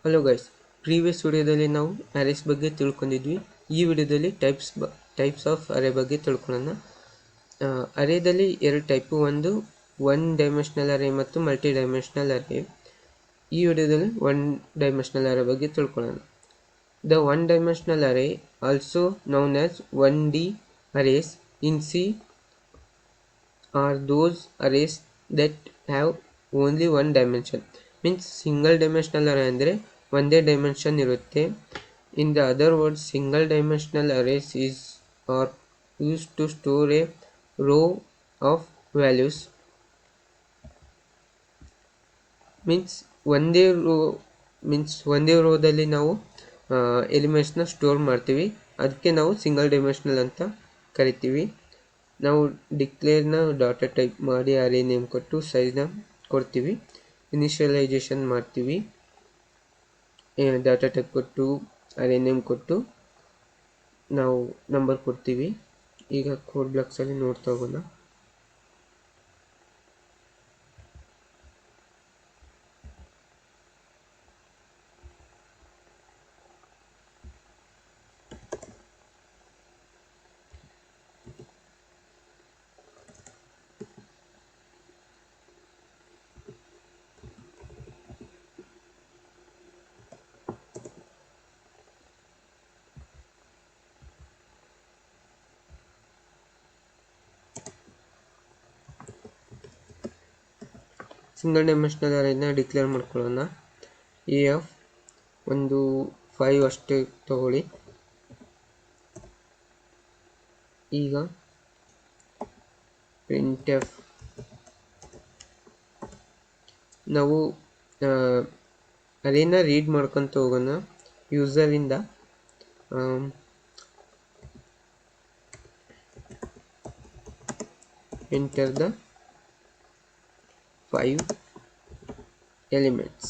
Hello guys, previous ವಿಡಿಯೋದಲ್ಲಿ ನಾವು arrays ಬಗ್ಗೆ ತಿಳ್ಕೊಂಡಿದ್ವಿ. ಈ ವಿಡಿಯೋದಲ್ಲಿ ಟೈಪ್ಸ್ ಆಫ್ ಅರೇ ಬಗ್ಗೆ ತಿಳ್ಕೊಳ್ಳೋಣ. ಅರೇದಲ್ಲಿ ಎರಡು ಟೈಪು, ಒಂದು ಒನ್ ಡೈಮೆನ್ಷನಲ್ ಅರೇ ಮತ್ತು ಮಲ್ಟಿ ಡೈಮೆನ್ಷನಲ್ ಅರೇ. ಈ ವಿಡಿಯೋದಲ್ಲಿ ಒನ್ ಡೈಮೆನ್ಷನಲ್ ಅರೇ ಬಗ್ಗೆ ತಿಳ್ಕೊಳ್ಳೋಣ. The one dimensional array, also known as 1D arrays in C, are those arrays that have only one dimension. Means single dimensional array ಅಂದರೆ ಒಂದೇ ಡೈಮೆನ್ಷನ್ ಇರುತ್ತೆ. In the other words, single dimensional arrays are used to store a row of values. ಒಂದೇ ರೋದಲ್ಲಿ ನಾವು ಎಲಿಮೆಂಟ್ಸ್ನ store ಮಾಡ್ತೀವಿ. ಅದಕ್ಕೆ ನಾವು single dimensional ಅಂತ ಕರಿತೀವಿ. ನಾವು ಡಿಕ್ಲೇರ್ನ ಡಾಟಾ ಟೈಪ್ ಮಾಡಿ ಅರೇ ನೇಮ್ ಕೊಟ್ಟು ಸೈಜ್ನ ಕೊಡ್ತೀವಿ. ಇನಿಷಿಯಲೈಸೇಷನ್ ಮಾಡ್ತೀವಿ, ಡಾಟಾ ಟೈಪ್ ಕೊಟ್ಟು ಅರೇ ನೇಮ್ ಕೊಟ್ಟು ನಾವು ನಂಬರ್ ಕೊಡ್ತೀವಿ. ಈಗ ಕೋಡ್ ಬ್ಲಾಕ್ಸಲ್ಲಿ ನೋಡ್ತಾ ಹೋಗೋಣ. ಸಿಂಗಲ್ ಡೈಮೆನ್ಷನಲ್ ಅರೇನ ಡಿಕ್ಲೇರ್ ಮಾಡ್ಕೊಳ್ಳೋಣ. ಎ ಆಫ್ ಒಂದು 5 ಅಷ್ಟೇ ತಗೊಳ್ಳಿ. ಈಗ printf ನಾವು ಅರೇನ ರೀಡ್ ಮಾಡ್ಕೊತ ಹೋಗೋಣ. ಯೂಸರಿಂದ enter the 5 elements.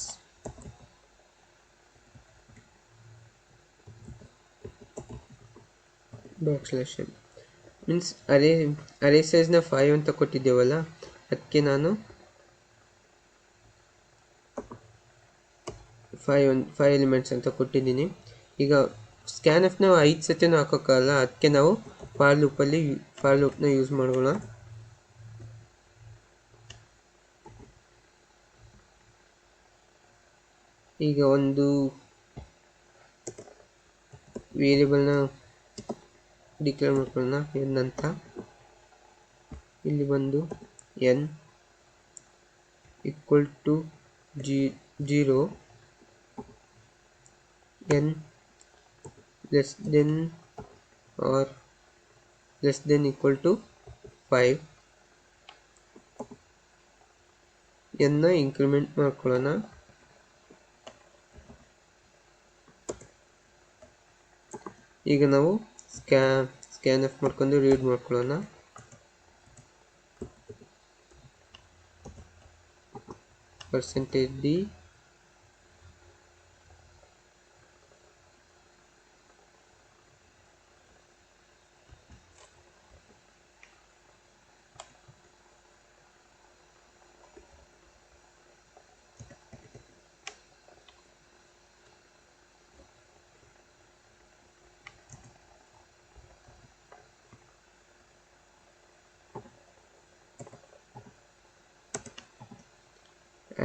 /n means array ಸೈಜ್ನ 5 ಅಂತ ಕೊಟ್ಟಿದ್ದೇವಲ್ಲ, ಅದಕ್ಕೆ ನಾನು 5 ಎಲಿಮೆಂಟ್ಸ್ ಅಂತ ಕೊಟ್ಟಿದ್ದೀನಿ. ಈಗ ಸ್ಕ್ಯಾನ್ಎಫ್ನ 5 ಸತಿನೂ ಹಾಕೋಕ್ಕಲ್ಲ, ಅದಕ್ಕೆ ನಾವು ಫಾರ್ ಲೂಪ್ನ ಯೂಸ್ ಮಾಡೋಣ. ಈಗ ಒಂದು ವೇರಿಯೇಬಲ್ನ ಡಿಕ್ಲೇರ್ ಮಾಡ್ಕೊಳ್ಳೋಣ, ಎನ್ ಅಂತ. ಇಲ್ಲಿ ಬಂದು n equal to 0, n less than or less than equal to 5. ಎನ್ನ ಇನ್ಕ್ರಿಮೆಂಟ್ ಮಾಡ್ಕೊಳ್ಳೋಣ. ಈಗ ನಾವು ಸ್ಕ್ಯಾನ್ಎಫ್ ಮಾಡ್ಕೊಂಡು ರೀಡ್ ಮಾಡ್ಕೊಳ್ಳೋಣ. %d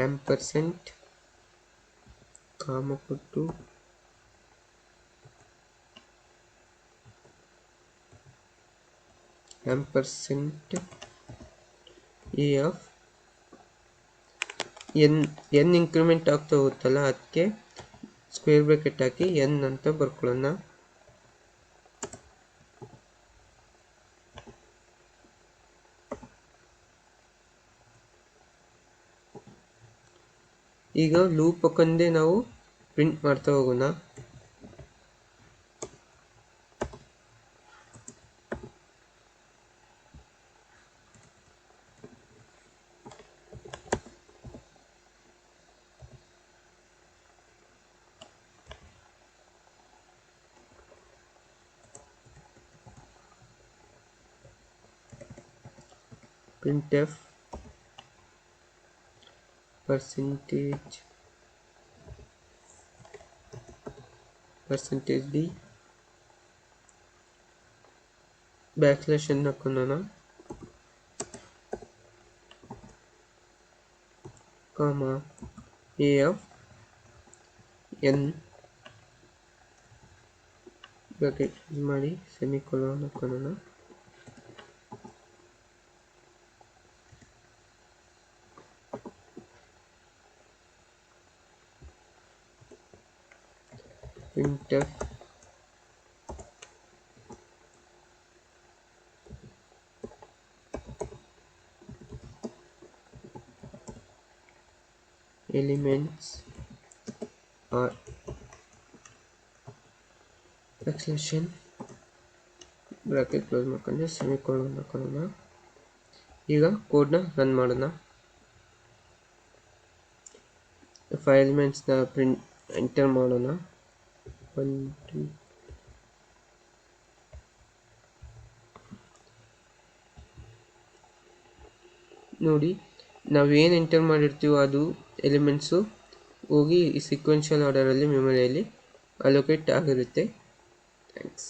ampersand ಕಾಮ ಕೊಟ್ಟು ampersand A of N increment ಆಗ್ತಾ ಹೋಗುತ್ತಲ್ಲ, ಅದಕ್ಕೆ ಸ್ಕ್ವೇರ್ ಬ್ರಾಕೆಟ್ ಹಾಕಿ ಎನ್ ಅಂತ ಬರ್ಕೊಳ್ಳೋಣ. ಈಗ ಲೂಪ್ ಹಾಕೊಂಡೇ ನಾವು ಪ್ರಿಂಟ್ ಮಾಡ್ತಾ ಹೋಗೋಣ. printf percentage %d ಬ್ಯಾಕ್ಸ್ಲ್ಯಾಶ್ ಅನ್ನು ಹಾಕೋಣ, ಕಾಮ a of n bracket use ಮಾಡಿ ಸೆಮಿಕೊಲನ್ ಹಾಕೋಣ. printf elements are ಬ್ಯಾಕ್ಸ್ಲ್ಯಾಶ್ n bracket close ಮಾಡ್ಕೊಂಡು ಸೆಮಿಕೊಲನ್ ಹಾಕೋಣ. ಈಗ ಕೋಡ್ನ ರನ್ ಮಾಡೋಣ. 5 ಎಲಿಮೆಂಟ್ಸ್ನ ಪ್ರಿಂಟ್ ಎಂಟರ್ ಮಾಡೋಣ. 1 2 ನೋಡಿ, ನಾವೇನು ಎಂಟರ್ ಮಾಡಿರ್ತೀವೋ ಅದು ಎಲಿಮೆಂಟ್ಸು ಹೋಗಿ ಸೀಕ್ವೆನ್ಷಿಯಲ್ ಆರ್ಡರಲ್ಲಿ ಮೆಮೊರಿಯಲ್ಲಿ ಅಲೋಕೇಟ್ ಆಗಿರುತ್ತೆ. ಥ್ಯಾಂಕ್ಸ್.